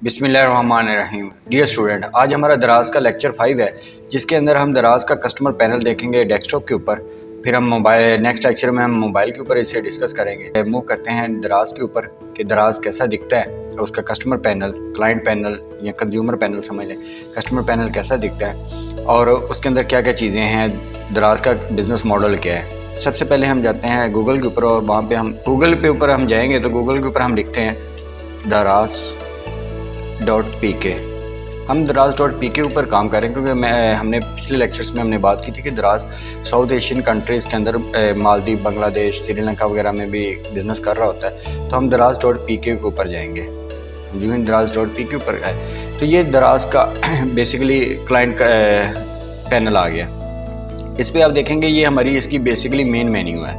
बिस्मिल्लाहिर्रहमानिर्रहीम। Dear student, आज हमारा दराज का लेक्चर 5 है, जिसके अंदर हम दराज का कस्टमर पैनल देखेंगे डेस्कटॉप के ऊपर। फिर हम मोबाइल नेक्स्ट लेक्चर में हम मोबाइल के ऊपर इसे डिस्कस करेंगे। मूव करते हैं दराज के ऊपर कि दराज कैसा दिखता है, उसका कस्टमर पैनल, क्लाइंट पैनल या कंज्यूमर पैनल समझ लें। कस्टमर पैनल कैसा दिखता है और उसके अंदर क्या क्या चीज़ें हैं, दराज का बिज़नेस मॉडल क्या है। सबसे पहले हम जाते हैं गूगल के ऊपर और वहाँ पे हम गूगल पे ऊपर हम जाएंगे तो गूगल के ऊपर हम लिखते हैं दराज.pk। हम दराज.pk ऊपर काम करें क्योंकि हमने पिछले लेक्चर्स में हमने बात की थी कि दराज साउथ एशियन कंट्रीज़ के अंदर मालदीव, बांग्लादेश, श्रीलंका वगैरह में भी बिज़नेस कर रहा होता है। तो हम दराज.pk के ऊपर जाएंगे। जो ही दराज.pk के ऊपर गए तो ये दराज का बेसिकली क्लाइंट का पैनल आ गया। इस पर आप देखेंगे ये हमारी इसकी बेसिकली मेन मेन्यू है,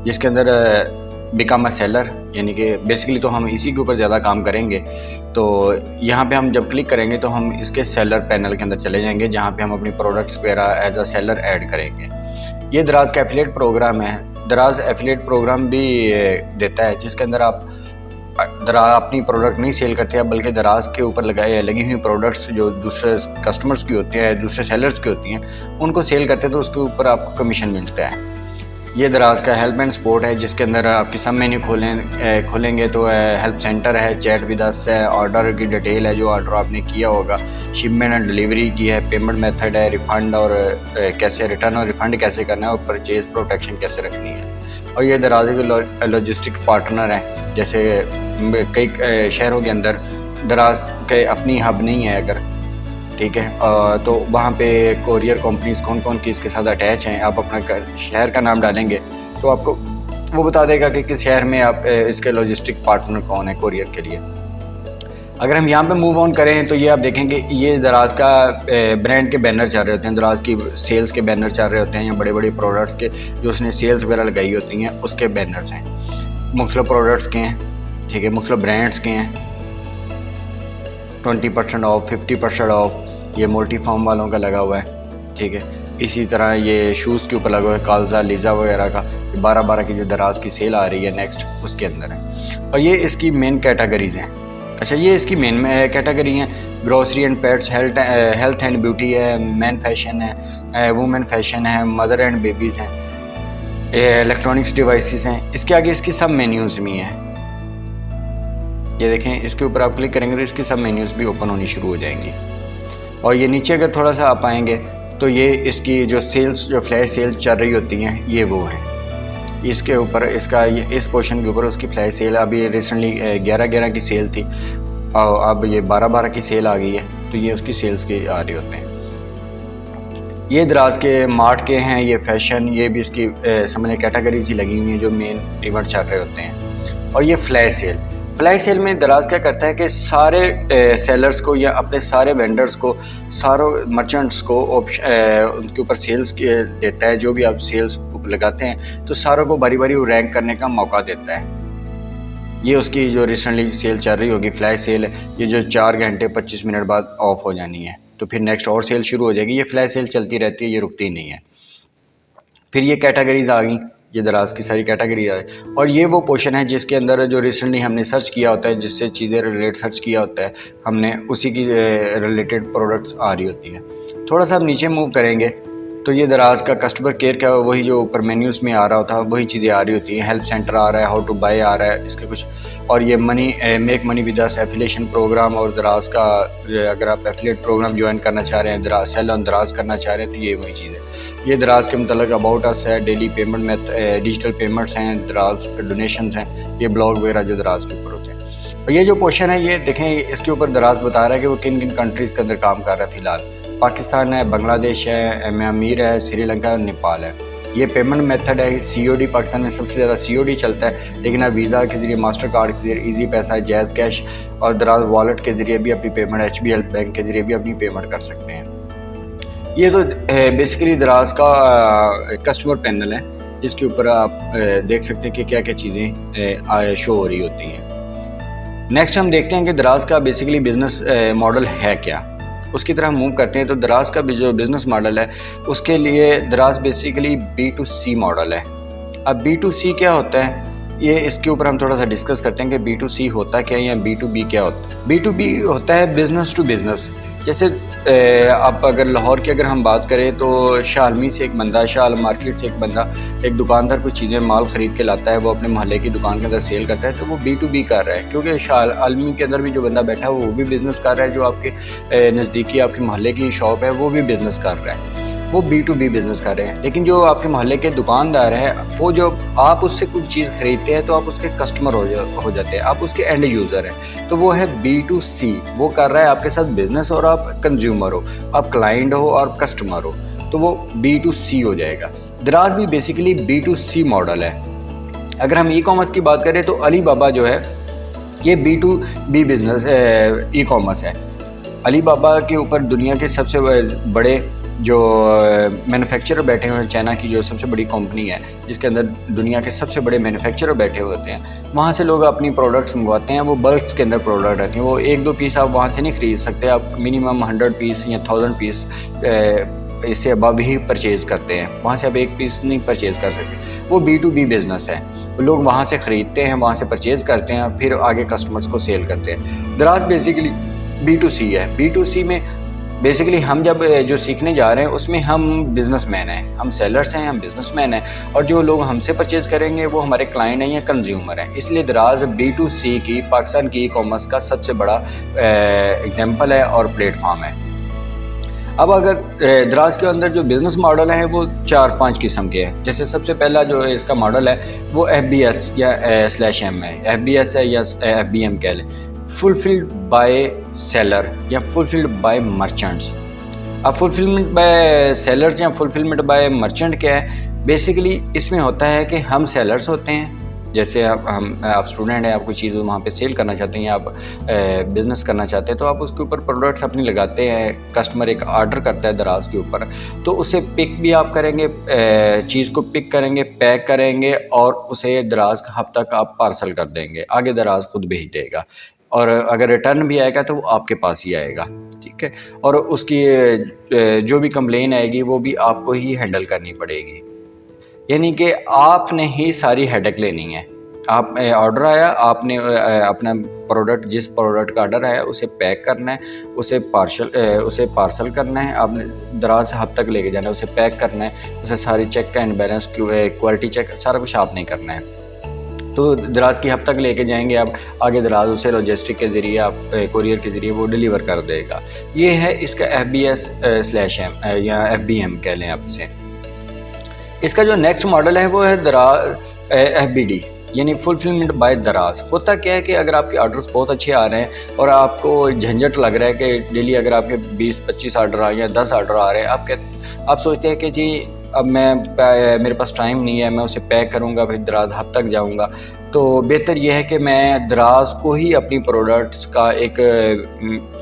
जिसके अंदर बिकम अ सेलर, यानी कि बेसिकली तो हम इसी के ऊपर ज़्यादा काम करेंगे। तो यहाँ पे हम जब क्लिक करेंगे तो हम इसके सेलर पैनल के अंदर चले जाएंगे, जहाँ पे हम अपनी प्रोडक्ट्स वगैरह एज अ सेलर ऐड करेंगे। ये दराज का एफिलिएट प्रोग्राम है। दराज एफिलिएट प्रोग्राम भी देता है, जिसके अंदर आप अपनी प्रोडक्ट नहीं सेल करते हैं, बल्कि दराज के ऊपर लगी हुई प्रोडक्ट्स जो दूसरे कस्टमर्स की होती हैं, दूसरे सेलर्स की होती हैं, उनको सेल करते हैं तो उसके ऊपर आपको कमीशन मिलता है। ये दराज का हेल्प एंड सपोर्ट है, जिसके अंदर आपकी सब मेन्यू खोलेंगे तो हेल्प सेंटर है, चैट विद अस है, ऑर्डर की डिटेल है जो ऑर्डर आपने किया होगा, शिपमेंट एंड डिलीवरी की है, पेमेंट मेथड है, रिफ़ंड और कैसे रिटर्न और रिफ़ंड कैसे करना है और परचेज़ प्रोटेक्शन कैसे रखनी है। और ये दराज के लॉजिस्टिक पार्टनर हैं। जैसे कई शहरों के अंदर दराज के अपनी हब नहीं है अगर, ठीक है, तो वहाँ पे कोरियर कंपनीज कौन कौन की इसके साथ अटैच हैं। आप अपना शहर का नाम डालेंगे तो आपको वो बता देगा कि किस शहर में आप इसके लॉजिस्टिक पार्टनर कौन है कोरियर के लिए। अगर हम यहाँ पे मूव ऑन करें तो ये आप देखेंगे ये दराज का ब्रांड के बैनर चल रहे होते हैं, दराज की सेल्स के बैनर चल रहे होते हैं, या बड़े बड़े प्रोडक्ट्स के जो उसने सेल्स वगैरह लगाई होती हैं उसके बैनर्स हैं। मुख्तलिफ प्रोडक्ट्स के हैं, ठीक है, मुख्तलिफ ब्रांड्स के हैं। 20% ऑफ, 50% ऑफ, ये मल्टी फॉर्म वालों का लगा हुआ है, ठीक है। इसी तरह ये शूज़ के ऊपर लगा हुआ है, कालजा, लीज़ा वगैरह का 12-12 की जो दराज की सेल आ रही है नेक्स्ट उसके अंदर है। और ये इसकी मेन कैटेगरीज़ हैं। अच्छा, ये इसकी मेन कैटेगरी हैं grocery and pets, health and beauty है, मैन फैशन है, वुमेन फैशन है, मदर एंड बेबीज़ हैं, इलेक्ट्रॉनिक्स डिवाइसेस हैं। इसके आगे इसकी सब मेन्यूज़ भी हैं। ये देखें, इसके ऊपर आप क्लिक करेंगे तो इसकी सब मेन्यूज़ भी ओपन होनी शुरू हो जाएंगी। और ये नीचे अगर थोड़ा सा आप आएंगे तो ये इसकी जो सेल्स, जो फ्लैश सेल्स चल रही होती हैं, ये वो हैं। इसके ऊपर इसका इस पोर्शन के ऊपर उसकी फ्लैश सेल अभी रिसेंटली 11-11 की सेल थी और अब ये 12-12 की सेल आ गई है, तो ये उसकी सेल्स के आ रहे होते हैं। ये दराज के मार्ट के हैं, ये फैशन, ये भी इसकी समझ कैटेगरीज ही लगी हुई हैं जो मेन इवेंट चल रहे होते हैं। और ये फ्लैश सेल में दराज क्या करता है कि सारे सेलर्स को या अपने सारे वेंडर्स को, सारों मर्चेंट्स को उनके ऊपर सेल्स देता है। जो भी आप सेल्स लगाते हैं तो सारों को बारी बारी रैंक करने का मौका देता है। ये उसकी जो रिसेंटली सेल चल रही होगी फ्लैश सेल है, ये जो 4 घंटे 25 मिनट बाद ऑफ हो जानी है, तो फिर नेक्स्ट और सेल शुरू हो जाएगी। ये फ्लैश सेल चलती रहती है, ये रुकती नहीं है। फिर ये कैटेगरीज आ गई, ये दराज की सारी कैटेगरी है। और ये वो पोर्शन है जिसके अंदर जो रिसेंटली हमने सर्च किया होता है, जिससे चीज़ें रिलेट सर्च किया होता है हमने, उसी की रिलेटेड प्रोडक्ट्स आ रही होती हैं। थोड़ा सा हम नीचे मूव करेंगे तो ये दराज का कस्टमर केयर का वही जो ऊपर मेन्यूज़ में आ रहा होता है वही चीज़ें आ रही होती हैं। हेल्प सेंटर आ रहा है, हाउ टू बाय आ रहा है, इसके कुछ। और ये make money with us affiliation program, और दराज का अगर आप एफिलिएट प्रोग्राम ज्वाइन करना चाह रहे हैं, दराज सेल ऑन दराज करना चाह रहे हैं, तो ये वही चीज़ है। ये दराज के मतलब अबाउट अस है, डेली पेमेंट में डिजिटल पेमेंट्स हैं, दराज डोनेशंस हैं, ये ब्लॉग वगैरह जो दराज के ऊपर होते हैं। और ये जो पोर्शन है ये देखें, इसके ऊपर दराज बता रहा है कि वो किन किन कंट्रीज़ के अंदर काम कर रहा है। फ़िलहाल पाकिस्तान है, बांग्लादेश है, म्यांमार है, श्रीलंका और नेपाल है। ये पेमेंट मेथड है COD, पाकिस्तान में सबसे ज़्यादा COD चलता है, लेकिन आप वीज़ा के ज़रिए, मास्टर कार्ड के ज़रिए, इजी पैसा, जैज़ कैश और दराज वॉलेट के ज़रिए भी अपनी पेमेंट, HBL बैंक के ज़रिए भी अपनी पेमेंट कर सकते हैं। ये तो बेसिकली दराज का कस्टमर पैनल है, इसके ऊपर आप देख सकते हैं कि क्या क्या चीज़ें शो हो रही होती हैं। नेक्स्ट हम देखते हैं कि दराज का बेसिकली बिज़नेस मॉडल है क्या। उसकी तरह मूव करते हैं तो दराज का जो बिज़नेस मॉडल है उसके लिए दराज बेसिकली B2C मॉडल है। अब B2C क्या होता है ये इसके ऊपर हम थोड़ा सा डिस्कस करते हैं कि B2C होता क्या है या B2B क्या होता है। B2B होता है बिज़नेस टू बिज़नेस। जैसे आप अगर लाहौर की अगर हम बात करें तो शाह आलमी से एक बंदा, शाह आलम मार्केट से एक बंदा, एक दुकानदार कुछ चीज़ें माल ख़रीद के लाता है, वो अपने मोहल्ले की दुकान के अंदर सेल करता है, तो वो B2B कर रहा है। क्योंकि शाह आलमी के अंदर भी जो बंदा बैठा है वो भी बिज़नेस कर रहा है, जो आपके नज़दीकी आपके मोहल्ले की शॉप है वो भी बिज़नेस कर रहा है, वो B2B बिज़नेस कर रहे हैं। लेकिन जो आपके मोहल्ले के दुकानदार हैं, वो जो आप उससे कुछ चीज़ ख़रीदते हैं तो आप उसके कस्टमर हो जाते हैं, आप उसके एंड यूज़र हैं। तो वो है B2C, वो कर रहा है आपके साथ बिज़नेस और आप कंज्यूमर हो, आप क्लाइंट हो और कस्टमर हो, तो वो B2C हो जाएगा। दराज भी बेसिकली B2C मॉडल है। अगर हम ई-कॉमर्स की बात करें तो अली बाबा जो है ये B2B बिज़नेस ई-कॉमर्स है। अली बाबा के ऊपर दुनिया के सबसे बड़े जो मैन्युफैक्चरर बैठे हुए हैं, चाइना की जो सबसे बड़ी कंपनी है जिसके अंदर दुनिया के सबसे बड़े मैन्युफैक्चरर बैठे होते हैं, वहाँ से लोग अपनी प्रोडक्ट्स मंगवाते हैं। वो बल्क्स के अंदर प्रोडक्ट रहते हैं, वो 1-2 पीस आप वहाँ से नहीं ख़रीद सकते, आप मिनिमम 100 पीस या 1000 पीस इससे अबव ही परचेज़ करते हैं, वहाँ से आप 1 पीस नहीं परचेज़ कर सकते। वो B2B बिज़नेस है, लोग वहाँ से ख़रीदते हैं, वहाँ से परचेज़ करते हैं, फिर आगे कस्टमर्स को सेल करते हैं। दराज बेसिकली B2C है। B2C में बेसिकली हम जब जो सीखने जा रहे हैं उसमें हम बिज़नेसमैन हैं, हम सेलर्स हैं, हम बिज़नेसमैन हैं, और जो लोग हमसे परचेज़ करेंगे वो हमारे क्लाइंट हैं या कंज्यूमर हैं। इसलिए दराज B2C की पाकिस्तान की ई-कॉमर्स का सबसे बड़ा एग्जांपल है और प्लेटफॉर्म है। अब अगर दराज के अंदर जो बिज़नेस मॉडल है वो 4-5 किस्म के हैं। जैसे सबसे पहला जो इसका मॉडल है वो FBS या /M है, FBS है या FBM कह लें, फुलफिल्ड बाय सेलर या फुलफिल्ड बाय मर्चेंट्स। अब फुलफिलमेंट बाय सेलर्स या फुलफिलमेंट बाय मर्चेंट क्या है? बेसिकली इसमें होता है कि हम सेलर्स होते हैं, जैसे आप स्टूडेंट हैं, आप कोई चीज़ वहाँ पे सेल करना चाहते हैं या आप बिज़नेस करना चाहते हैं, तो आप उसके ऊपर प्रोडक्ट्स अपनी लगाते हैं, कस्टमर एक आर्डर करता है दराज के ऊपर, तो उसे पिक भी आप करेंगे, चीज़ को पिक करेंगे, पैक करेंगे और उसे दराज हब तक आप पार्सल कर देंगे, आगे दराज खुद भेज देगा, और अगर रिटर्न भी आएगा तो वो आपके पास ही आएगा, ठीक है। और उसकी जो भी कंप्लेन आएगी वो भी आपको ही हैंडल करनी पड़ेगी, यानी कि आपने ही सारी हेडेक लेनी है। आप ऑर्डर आया, आपने अपना प्रोडक्ट, जिस प्रोडक्ट का ऑर्डर आया उसे पैक करना है, उसे पार्सल करना है, आपने दराज से हब तक लेके जाना है, उसे पैक करना है, उसे सारी check and balance, quality check, सारा कुछ आपने करना है। तो दराज की हब तक लेके जाएंगे आप, आगे दराज उसे लॉजिस्टिक के ज़रिए, आप कोरियर के ज़रिए वो डिलीवर कर देगा। ये है इसका FBS/M या FBM कह लें आप इसे। इसका जो नेक्स्ट मॉडल है वो है FBD यानी फुलफिलमेंट बाय दराज। होता क्या है कि अगर आपके ऑर्डर्स बहुत अच्छे आ रहे हैं और आपको झंझट लग रहा है कि डेली अगर आपके 20-25 ऑर्डर आ रहे हैं, 10 ऑर्डर आ रहे हैं, आप सोचते हैं कि जी अब मेरे पास टाइम नहीं है, मैं उसे पैक करूंगा, फिर दराज हब तक जाऊंगा, तो बेहतर यह है कि मैं दराज को ही अपनी प्रोडक्ट्स का एक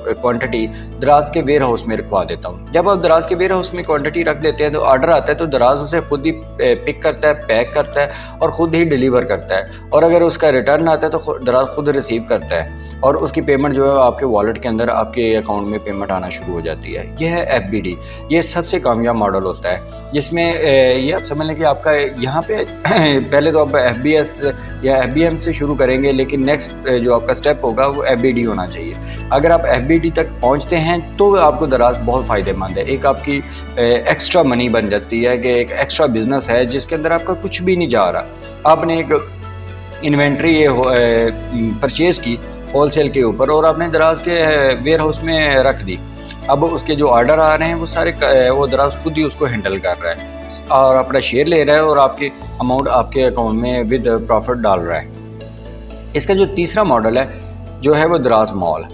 क्वांटिटी दराज के वेयर हाउस में रखवा देता हूँ। जब आप दराज के वेयर हाउस में क्वांटिटी रख देते हैं तो ऑर्डर आता है तो दराज उसे खुद ही पिक करता है, पैक करता है और ख़ुद ही डिलीवर करता है, और अगर उसका रिटर्न आता है तो दराज खुद रिसीव करता है और उसकी पेमेंट जो है आपके वॉलेट के अंदर, आपके अकाउंट में पेमेंट आना शुरू हो जाती है। यह है FBD। ये सबसे कामयाब मॉडल होता है जिसमें ये आप समझ लें कि आपका यहाँ पे पहले तो आप FBS या FBM से शुरू करेंगे, लेकिन नेक्स्ट जो आपका स्टेप होगा वो FBD होना चाहिए। अगर आप FBD तक पहुँचते हैं तो आपको दराज बहुत फ़ायदेमंद है। एक आपकी एक्स्ट्रा मनी बन जाती है कि एक एक्स्ट्रा बिजनेस है जिसके अंदर आपका कुछ भी नहीं जा रहा। आपने एक इन्वेंट्री परचेज़ की होलसेल के ऊपर और आपने दराज के वेयर हाउस में रख दी। अब उसके जो ऑर्डर आ रहे हैं वो सारे वो दराज खुद ही उसको हैंडल कर रहा है और अपना शेयर ले रहा है और आपके अमाउंट आपके अकाउंट में विद प्रॉफिट डाल रहा है। इसका जो तीसरा मॉडल है जो है वो दराज मॉल।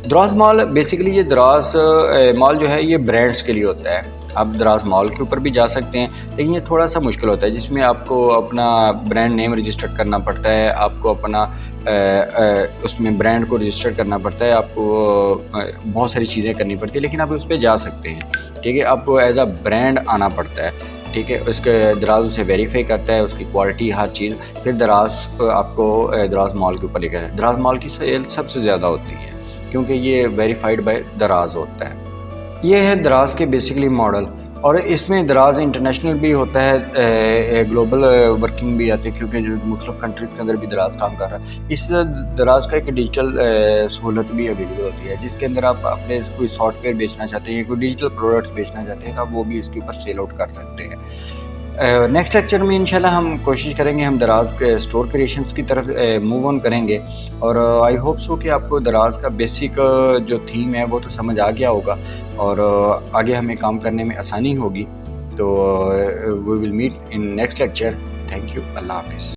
दराज मॉल बेसिकली ये दराज मॉल जो है ये ब्रांड्स के लिए होता है। आप दराज मॉल के ऊपर भी जा सकते हैं, लेकिन ये थोड़ा सा मुश्किल होता है जिसमें आपको अपना ब्रांड नेम रजिस्टर करना पड़ता है, आपको अपना उसमें ब्रांड को रजिस्टर करना पड़ता है, आपको बहुत सारी चीज़ें करनी पड़ती है, लेकिन आप उस पर जा सकते हैं, ठीक है। आपको एज अ ब्रांड आना पड़ता है, ठीक है। उसके दराज उसे वेरीफाई करता है, उसकी क्वालिटी हर चीज़, फिर दराज आपको दराज मॉल के ऊपर लेकर जाए। दराज मॉल की सेल सबसे ज़्यादा होती है क्योंकि ये वेरीफाइड बाय दराज होता है। ये है दराज के बेसिकली मॉडल। और इसमें दराज इंटरनेशनल भी होता है, ग्लोबल वर्किंग भी आती है, क्योंकि जो मुख्तलिफ कंट्रीज़ के अंदर भी दराज काम कर रहा है। इस दराज का एक डिजिटल सहूलत भी अवेलेबल होती है, जिसके अंदर आप अपने कोई सॉफ्टवेयर बेचना चाहते हैं, कोई डिजिटल प्रोडक्ट्स बेचना चाहते हैं, तो आप वो भी इसके ऊपर सेल आउट कर सकते हैं। नेक्स्ट लेक्चर में इंशाल्लाह हम कोशिश करेंगे, हम दराज के स्टोर क्रिएशंस की तरफ मूव ऑन करेंगे। और आई होप सो कि आपको दराज का बेसिक जो थीम है वो तो समझ आ गया होगा, और आगे हमें काम करने में आसानी होगी। तो we will meet in next lecture. Thank you. अल्लाह हाफिज़।